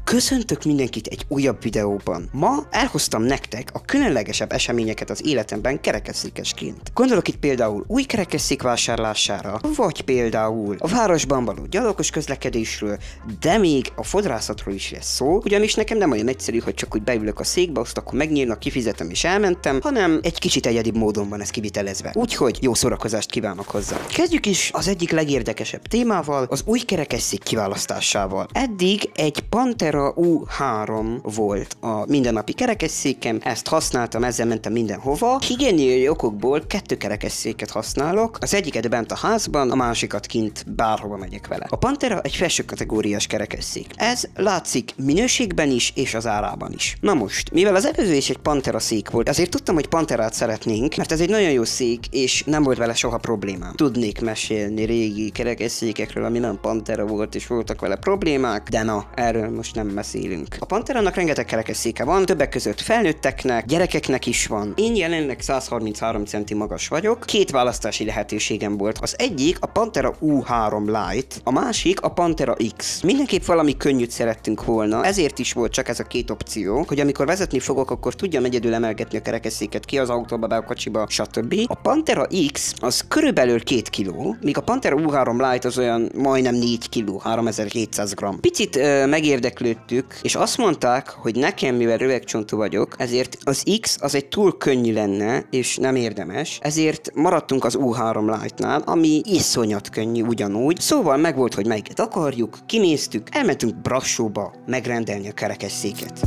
Köszöntök mindenkit egy újabb videóban. Ma elhoztam nektek a különlegesebb eseményeket az életemben kerekesszékesként. Gondolok itt például új kerekesszék vásárlására, vagy például a városban való gyalogos közlekedésről, de még a fodrászatról is lesz szó, ugyanis nekem nem olyan egyszerű, hogy csak úgy beülök a székbe, azt akkor megnyílnak, kifizetem és elmentem, hanem egy kicsit egyedibb módon van ez kivitelezve. Úgyhogy jó szórakozást kívánok hozzá. Kezdjük is az egyik legérdekesebb témával, az új kerekesszék kiválasztásával. Eddig egy Pantera U3 volt a mindennapi kerekesszékem, ezt használtam, ezzel mentem mindenhova. Higiéniai okokból 2 kerekesszéket használok, az egyiket bent a házban, a másikat kint bárhova megyek vele. A Pantera egy felső kategóriás kerekesszék. Ez látszik minőségben is és az árában is. Na most, mivel az előző is egy Pantera szék volt, azért tudtam, hogy Panterát szeretnénk, mert ez egy nagyon jó szék, és nem volt vele soha problémám. Tudnék mesélni régi kerekesszékekről, ami nem Pantera volt, és voltak vele problémák, de na, erről most nem beszélünk. A Panterának rengeteg kerekesszéke van, többek között felnőtteknek, gyerekeknek is van. Én jelenleg 133 cm magas vagyok, 2 választási lehetőségem volt. Az egyik a Pantera U3 Lite, a másik a Pantera X. Mindenképp valami könnyűt szerettünk volna, ezért is volt csak ez a 2 opció, hogy amikor vezetni fogok, akkor tudjam egyedül emelgetni a kerekesszéket ki az autóba, be a kocsiba, stb. A Pantera X az körülbelül 2 kg, míg a Pantera U3 Lite az olyan majdnem 4 kg, 3700 g. Picit megérdeklődtünk, és azt mondták, hogy nekem, mivel rövidcsontú vagyok, ezért az X az egy túl könnyű lenne, és nem érdemes, ezért maradtunk az U3 Lite-nál, ami iszonyat könnyű ugyanúgy, szóval megvolt, hogy melyiket akarjuk, kinéztük, elmentünk Brassóba megrendelni a kerekesszéket.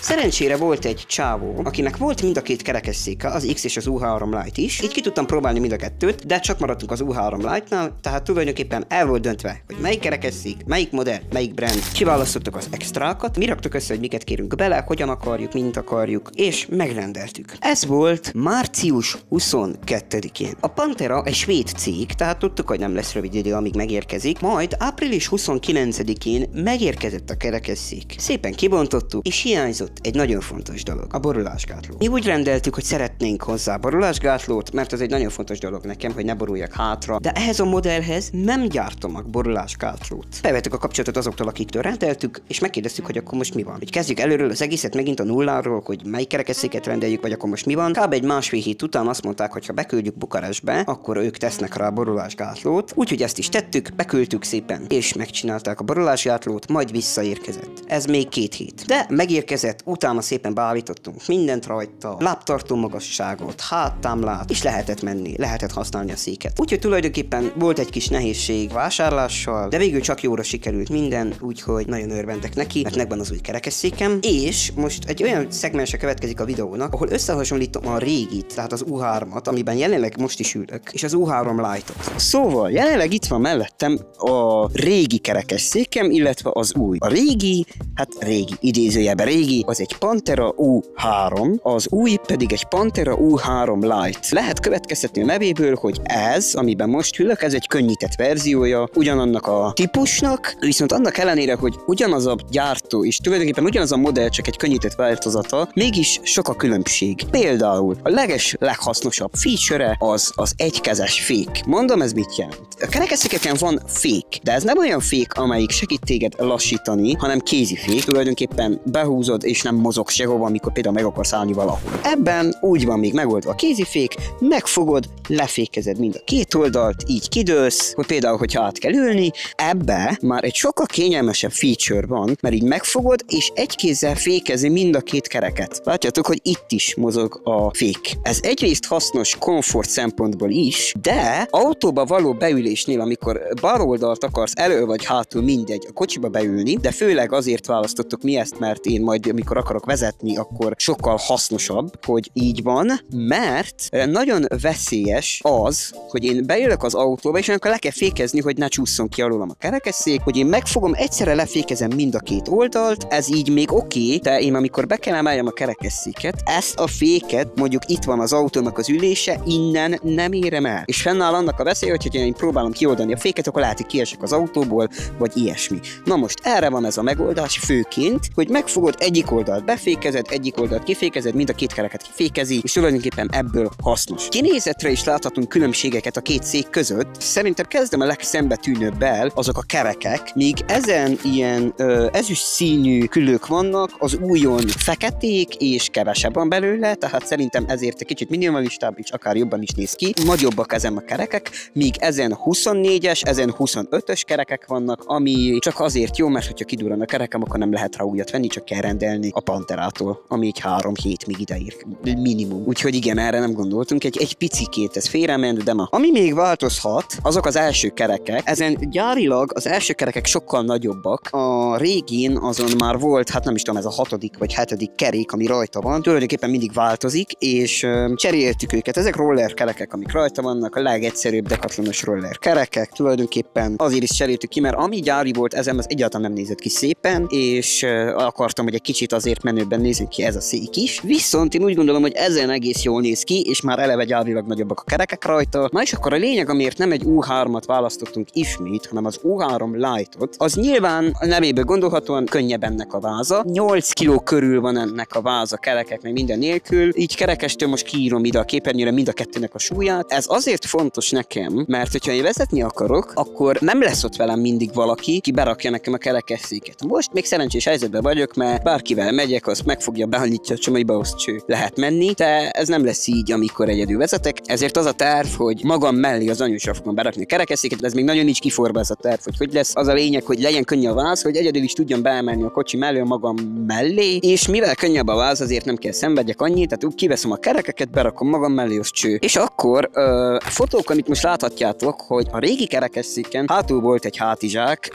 Szerencsére volt egy csávó, akinek volt mind a 2 kerekesszéke, az X és az U3 Lite is. Így ki tudtam próbálni mind a 2-t, de csak maradtunk az U3 Lite-nál, tehát tulajdonképpen el volt döntve, hogy melyik kerekesszék, melyik modell, melyik brand. Kiválasztottuk az extrákat, mi raktuk össze, hogy miket kérünk bele, hogyan akarjuk, mint akarjuk, és megrendeltük. Ez volt március 22-én. A Pantera egy svéd cég, tehát tudtuk, hogy nem lesz rövid idő, amíg megérkezik, majd április 29-én megérkezett a kerekesszék. Szépen kibontottuk, és hiányzott egy nagyon fontos dolog, a borulásgátló. Mi úgy rendeltük, hogy szeretnénk hozzá borulásgátlót, mert ez egy nagyon fontos dolog nekem, hogy ne boruljak hátra, de ehhez a modellhez nem gyártanak borulásgátlót. Felvettük a kapcsolatot azoktól, akiktől rendeltük, és megkérdeztük, hogy akkor most mi van. Hogy kezdjük előről az egészet megint a nulláról, hogy melyik kerekesszéket rendeljük, vagy akkor most mi van. Kb. Egy másfél hét után azt mondták, hogy ha beküldjük Bukarestbe, akkor ők tesznek rá a borulásgátlót. Úgyhogy ezt is tettük, beküldtük szépen, és megcsinálták a borulásgátlót, majd visszaérkezett. Ez még 2 hét. De megérkezett, utána szépen beállítottunk mindent rajta, lábtartó magasságot, háttámlát, és lehetett menni, lehetett használni a széket. Úgyhogy tulajdonképpen volt egy kis nehézség vásárlással, de végül csak jóra sikerült minden, úgyhogy nagyon örvendek neki, mert megvan az új kerekesszékem, és most egy olyan szegmense következik a videónak, ahol összehasonlítom a régit, tehát az U3-at, amiben jelenleg most is ülök, és az U3 Lite-ot. Szóval jelenleg itt van mellettem a régi kerekesszékem, illetve az új. A régi, hát régi, idézőjelben régi, az egy Pantera U3, az új pedig egy Pantera U3 Lite. Lehet következtetni a nevéből, hogy ez, amiben most ülök, ez egy könnyített verziója ugyanannak a típusnak, viszont annak ellenére, hogy ugyanaz a gyártó és tulajdonképpen ugyanaz a modell, csak egy könnyített változata, mégis sok a különbség. Például a leghasznosabb feature-e az egykezes fék. Mondom, ez mit jelent? A kerekesszékeken van fék, de ez nem olyan fék, amelyik segít téged lassítani, hanem kézifék. Tulajdonképpen behúzod és nem mozog sehova, amikor például meg akarsz állni valahol. Ebben úgy van még megoldva a kézifék, megfogod, lefékezed mind a 2 oldalt, így kidőlsz, hogy például, hogyha át kell ülni, ebbe már egy sokkal kényelmesebb feature van, mert így megfogod, és egy kézzel fékezi mind a 2 kereket. Látjátok, hogy itt is mozog a fék. Ez egyrészt hasznos komfort szempontból is, de autóba való beülésnél, amikor bal oldalt akarsz elő vagy hátul, mindegy, a kocsiba beülni, de főleg azért választottuk mi ezt, mert én majd, amikor akarok vezetni, akkor sokkal hasznosabb, hogy így van, mert nagyon veszélyes az, hogy én beülök az autóba, és akkor le kell fékezni, hogy ne csúszson ki alólam a kerekesszék, hogy én megfogom, egyszerre lefékezem mind a két oldalt, ez így még oké, de én amikor be kell emeljem a kerekesszéket, ezt a féket, mondjuk itt van az autónak az ülése, innen nem érem el. És fennáll annak a veszély, hogy én próbálom kioldani a féket, akkor lehet, hogy kiesek az autóból, vagy ilyesmi. Na most erre van ez a megoldás főként, hogy megfogod egyik oldalt befékezed, egyik oldalt kifékezed, mind a két kereket kifékezi, és tulajdonképpen ebből hasznos. Kinézetre is láthatunk különbségeket a két szék között. Szerintem kezdem a legszembetűnőbbel azok a kerekek, míg ezen ilyen ezüst színű küllők vannak, az újon feketék és kevesebb van belőle, tehát szerintem ezért egy kicsit minimalistább és akár jobban is néz ki. Nagyobbak ezen a kerekek, míg ezen 24-es, ezen 25-ös kerekek vannak, ami csak azért jó, mert hogyha kidurran a kerekem, akkor nem lehet rá újat venni, csak kell rendelni a Panterától, ami egy 3 hét még ideír minimum. Úgyhogy igen, erre nem gondoltunk, egy picikét ez félrement, de ma. Ami még változhat, azok az első kerekek. Ezen gyárilag az első kerekek sokkal nagyobbak. A régén azon már volt, hát nem is tudom, ez a 6. vagy 7. kerék, ami rajta van. Tulajdonképpen mindig változik, és cseréltük őket. Ezek roller kerekek, amik rajta vannak, a legegyszerűbb dekatlonos roller kerekek. Tulajdonképpen azért is cseréltük ki, mert ami gyári volt, ezen az egyáltalán nem nézett ki szépen, és akartam, hogy egy kicsit azért menőbben nézzük ki ez a szék is. Viszont én úgy gondolom, hogy ezen egész jól néz ki, és már eleve gyárilag nagyobbak a kerekek rajta. Na és akkor a lényeg, amiért nem egy U3-at választottunk ismét, hanem az U3 Lite-ot, az nyilván neméből gondolhatóan könnyebb ennek a váza. 8 kg körül van ennek a váza kerekek, meg minden nélkül. Így kerekestől most kiírom ide a képernyőre mind a kettőnek a súlyát. Ez azért fontos nekem, mert hogyha én vezetni akarok, akkor nem lesz ott velem mindig valaki, ki berakja nekem a kerekesszéket. Most még szerencsés helyzetben vagyok, mert bárkivel megyek, azt megfogja, beállítja a csomagba, azt cső lehet menni, de ez nem lesz így, amikor egyedül vezetek. Ezért az a terv, hogy magam mellé az anyósra fogom berakni a kerekesszéket, ez még nagyon nincs kiforva ez a terv, hogy lesz. Az a lényeg, hogy legyen könnyű a váz, hogy egyedül is tudjam beemelni a kocsi mellé a magam mellé, és mivel könnyebb a váz, azért nem kell szenvedjek annyit, tehát úgy kiveszem a kerekeket, berakom magam mellé, az cső. És akkor fotókon itt most láthatjátok, hogy a régi kerekesszéken hátul volt egy hátizsák,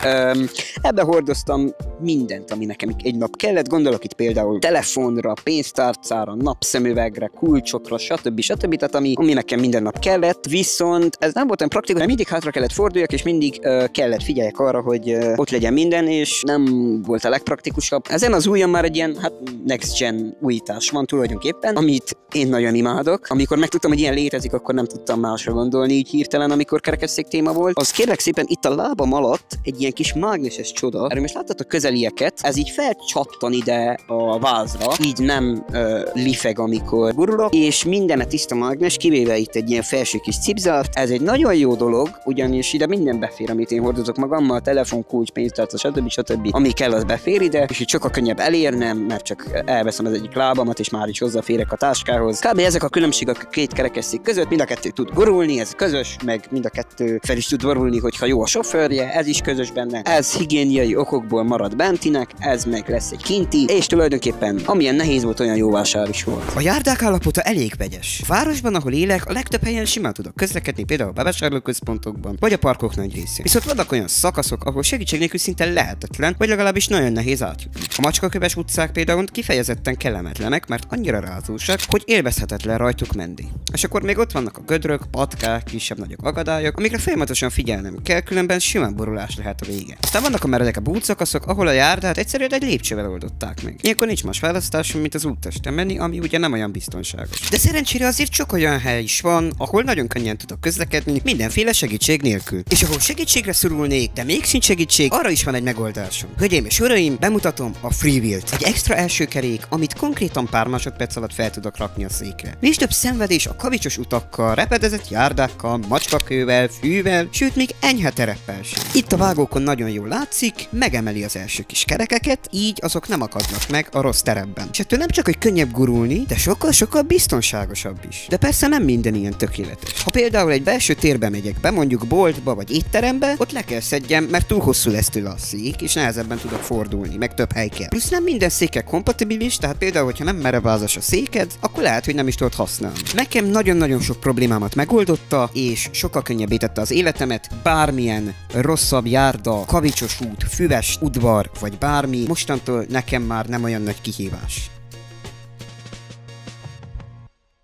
ebbe hordoztam mindent, ami nekem egy nap kellett, gondolok itt például telefonra, pénztárcára, napszemüvegre, kulcsokra, stb. Tehát ami nekem minden nap kellett, viszont ez nem volt olyan praktikus, mert mindig hátra kellett forduljak, és mindig kellett figyeljek arra, hogy ott legyen minden, és nem volt a legpraktikusabb. Ezen az ujjam már egy ilyen, hát next gen újítás van tulajdonképpen, amit én nagyon imádok. Amikor megtudtam, hogy ilyen létezik, akkor nem tudtam másra gondolni, így hirtelen, amikor kerekesszék téma volt. Az kérlek szépen itt a lábam alatt egy ilyen kis mágneses csoda. Erről most láttatok közelieket, ez így felcsattan ide a vázra, így nem lifeg, amikor gurulok, és minden a tiszta mágnes, kivéve itt egy ilyen felső kis cipzárt. Ez egy nagyon jó dolog, ugyanis ide minden befér, amit én hordozok magammal, telefon, kulcs, pénztárca, stb. Ami kell, az befér ide, és így sokkal könnyebb elérnem, mert csak elveszem az egyik lábamat, és már is hozzáférek a táskához. Kb. Ezek a különbségek a két kerekesszék között, mind a kettő tud gurulni, ez közös, meg mind a kettő fel is tud gurulni, hogyha jó a sofőrje, ez is közös benne. Ez higiéniai okokból marad bentinek, ez meg lesz egy kinti, és tulajdonképpen amilyen nehéz volt, olyan jó vásár is volt. A járdák állapota elég vegyes. A városban, ahol élek, a legtöbb helyen simán tudok közlekedni, például a bevásárlóközpontokban, vagy a parkok nagy részén. Viszont vannak olyan szakaszok, ahol segítség nélkül szinte lehetetlen, vagy legalábbis nagyon nehéz átjutni. A macskaköves utcák például kifejezetten kellemetlenek, mert annyira rázósak, hogy élvezhetetlen rajtuk menni. És akkor még ott vannak a gödrök, patkák, kisebb-nagyobb akadályok, amikre folyamatosan figyelnem kell, különben simán borulás lehet a vége. Aztán vannak a meredek a bútszakaszok, ahol a járdát egyszerűen egy lépcsővel oldották meg. Ilyenkor nincs más választásom, mint az úttesten menni, ami ugye nem olyan biztonságos. De szerencsére azért sok olyan hely is van, ahol nagyon könnyen tudok közlekedni, mindenféle segítség nélkül. És ahol segítségre szorulnék, de még sincs segítség, arra is van egy megoldásom. Hölgyeim és uraim, bemutatom a Freewheel-t, egy extra első kerék, amit konkrétan pár másodperc alatt fel tudok rakni a székre. Nincs több szenvedés a kavicsos utakkal, repedezett járdákkal, macskakővel, fűvel, sőt még enyhe tereppel sem. Itt a vágókon nagyon jól látszik, megemeli az első kis kerekeket, így azok nem akadnak meg a rossz terepben. És ettől nem csak hogy könnyebb gurulni, de sokkal biztonságosabb is. De persze nem minden ilyen tökéletes. Ha például egy belső térbe megyek be, mondjuk boltba vagy étterembe, ott le kell szedjem, mert túl hosszú lesz tőle a szék, és nehezebben tudok fordulni, meg több hely kell. Plusz nem minden székkel kompatibilis, tehát például, hogyha nem merevázas a széked, akkor lehet, hogy nem is tudod használni. Nekem nagyon-nagyon sok problémámat megoldotta, és sokkal könnyebbé tette az életemet, bármilyen rosszabb járda, kavicsos út, füves udvar, vagy bármi, mostantól nekem már már nem olyan nagy kihívás.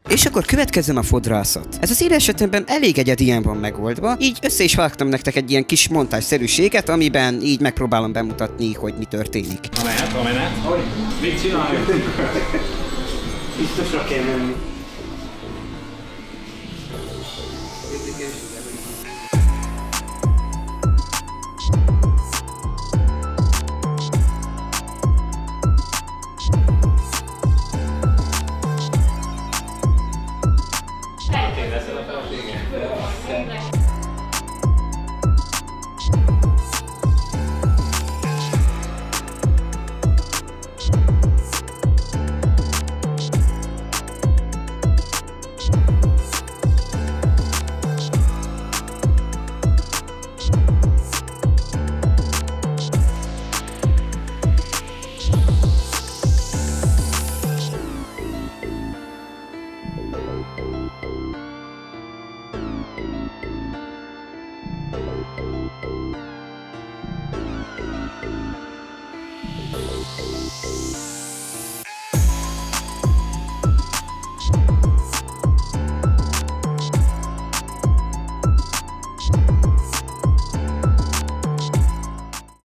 És akkor következzen a fodrászat. Ez az én esetemben elég egyedien van megoldva, így össze is vágtam nektek egy ilyen kis montázszerűséget, amiben így megpróbálom bemutatni, hogy mi történik. A menet? Mit csináljuk? Biztosra kell menni.